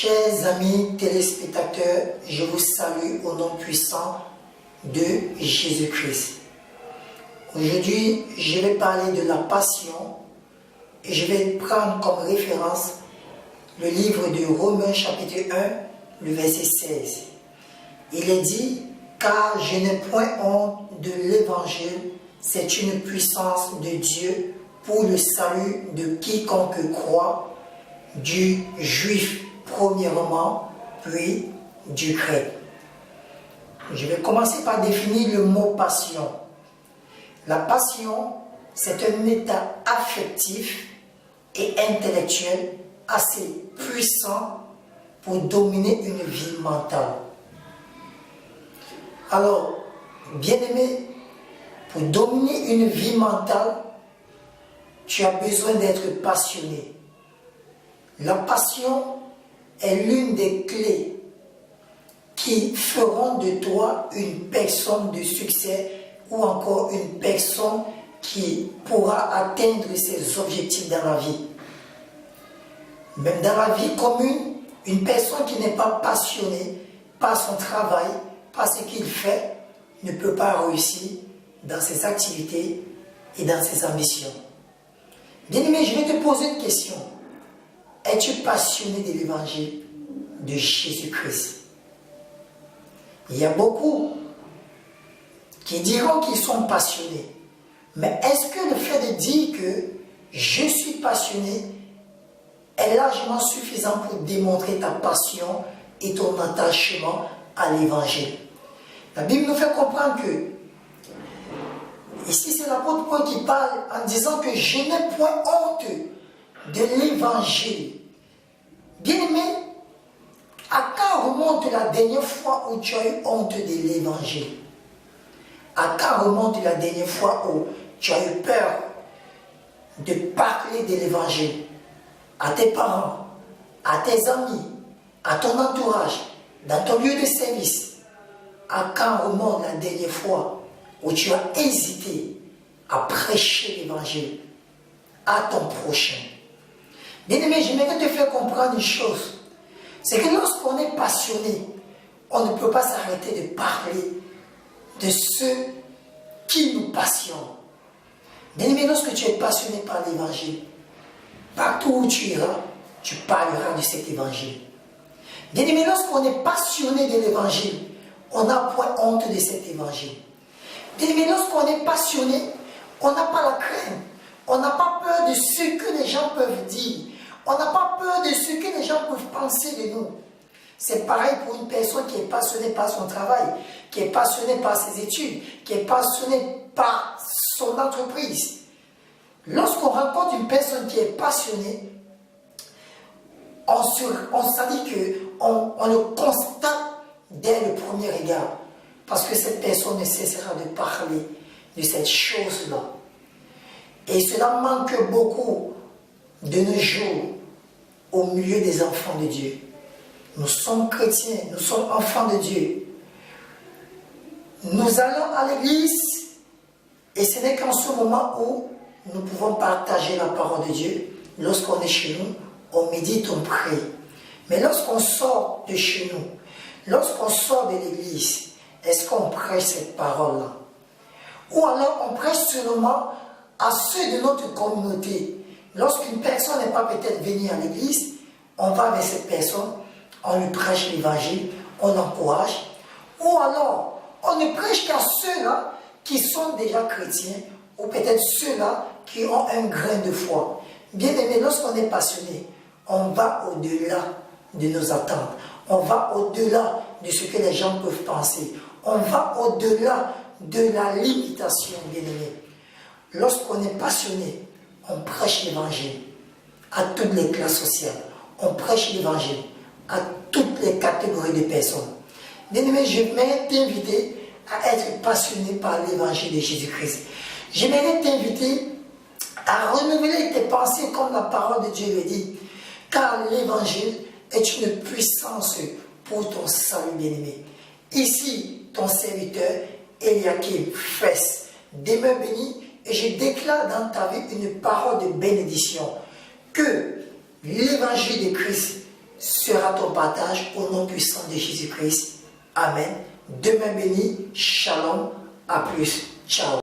Chers amis téléspectateurs, je vous salue au nom puissant de Jésus-Christ. Aujourd'hui, je vais parler de la passion et je vais prendre comme référence le livre de Romains chapitre 1, le verset 16. Il est dit, car je n'ai point honte de l'évangile, c'est une puissance de Dieu pour le salut de quiconque croit, du juif premièrement, puis du grec. Je vais commencer par définir le mot passion. La passion, c'est un état affectif et intellectuel assez puissant pour dominer une vie mentale. Alors, bien-aimé, pour dominer une vie mentale, tu as besoin d'être passionné. La passion est l'une des clés qui feront de toi une personne de succès ou encore une personne qui pourra atteindre ses objectifs dans la vie. Même dans la vie commune, une personne qui n'est pas passionnée par son travail, par ce qu'il fait, ne peut pas réussir dans ses activités et dans ses ambitions. Bien-aimé, je vais te poser une question. Es-tu passionné de l'évangile de Jésus-Christ? Il y a beaucoup qui diront qu'ils sont passionnés. Mais est-ce que le fait de dire que je suis passionné est largement suffisant pour démontrer ta passion et ton attachement à l'évangile? La Bible nous fait comprendre que ici c'est l'apôtre Paul qui parle en disant que je n'ai point honte de l'évangile. Bien-aimé, à quand remonte la dernière fois où tu as eu honte de l'évangile? À quand remonte la dernière fois où tu as eu peur de parler de l'évangile à tes parents, à tes amis, à ton entourage, dans ton lieu de service? À quand remonte la dernière fois où tu as hésité à prêcher l'évangile à ton prochain? Bien-aimé, j'aimerais te faire comprendre une chose. C'est que lorsqu'on est passionné, on ne peut pas s'arrêter de parler de ceux qui nous passionnent. Bien-aimé, lorsque tu es passionné par l'évangile, partout où tu iras, tu parleras de cet évangile. Bien-aimé, lorsqu'on est passionné de l'évangile, on n'a point honte de cet évangile. Bien-aimé, lorsqu'on est passionné, on n'a pas la crainte. On n'a pas peur de ce que les gens peuvent dire. On n'a pas peur de ce que les gens peuvent penser de nous. C'est pareil pour une personne qui est passionnée par son travail, qui est passionnée par ses études, qui est passionnée par son entreprise. Lorsqu'on rencontre une personne qui est passionnée, on dit qu'on le constate dès le premier regard. Parce que cette personne ne cessera de parler de cette chose-là. Et cela manque beaucoup de nos jours au milieu des enfants de Dieu. Nous sommes chrétiens, nous sommes enfants de Dieu. Nous allons à l'église et ce n'est qu'en ce moment où nous pouvons partager la parole de Dieu. Lorsqu'on est chez nous, on médite, on prie. Mais lorsqu'on sort de chez nous, lorsqu'on sort de l'église, est-ce qu'on prêche cette parole-là? Ou alors on prêche seulement à ceux de notre communauté? Lorsqu'une personne n'est pas peut-être venue à l'église, on va vers cette personne, on lui prêche l'évangile, on l'encourage. Ou alors, on ne prêche qu'à ceux-là qui sont déjà chrétiens, ou peut-être ceux-là qui ont un grain de foi. Bien aimé, lorsqu'on est passionné, on va au-delà de nos attentes. On va au-delà de ce que les gens peuvent penser. On va au-delà de la limitation, bien aimé. Lorsqu'on est passionné, on prêche l'évangile à toutes les classes sociales. On prêche l'évangile à toutes les catégories de personnes. Bien-aimé, j'aimerais t'inviter à être passionné par l'évangile de Jésus-Christ. J'aimerais t'inviter à renouveler tes pensées comme la parole de Dieu le dit. Car l'évangile est une puissance pour ton salut, bien-aimé. Ici, ton serviteur, Eliakim Fess, demeure béni. Et je déclare dans ta vie une parole de bénédiction. Que l'évangile de Christ sera ton partage au nom puissant de Jésus-Christ. Amen. Demain béni. Shalom. À plus. Ciao.